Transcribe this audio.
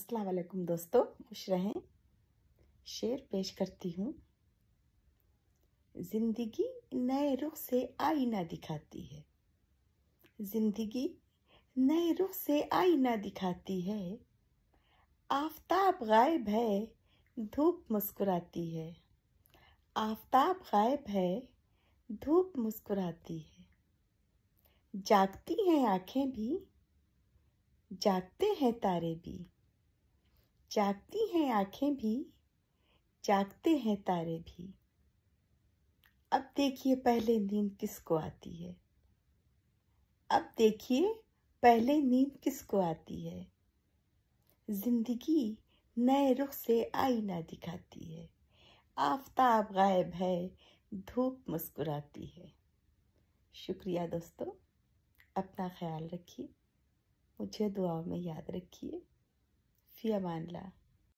अस्सलाम वालेकुम दोस्तों, खुश रहें। शेर पेश करती हूँ। जिंदगी नए रुख से आईना दिखाती है। जिंदगी नए रुख से आईना दिखाती है। आफताब गायब है, धूप मुस्कुराती है। आफताब गायब है, धूप मुस्कुराती है। जागती हैं आंखें भी, जागते हैं तारे भी। जागती हैं आंखें भी, जागते हैं तारे भी। अब देखिए पहले नींद किसको आती है। अब देखिए पहले नींद किसको आती है। जिंदगी नए रुख से आईना दिखाती है। आफताब गायब है, धूप मुस्कुराती है। शुक्रिया दोस्तों, अपना ख्याल रखिए, मुझे दुआओं में याद रखिए। फी अमान अल्लाह।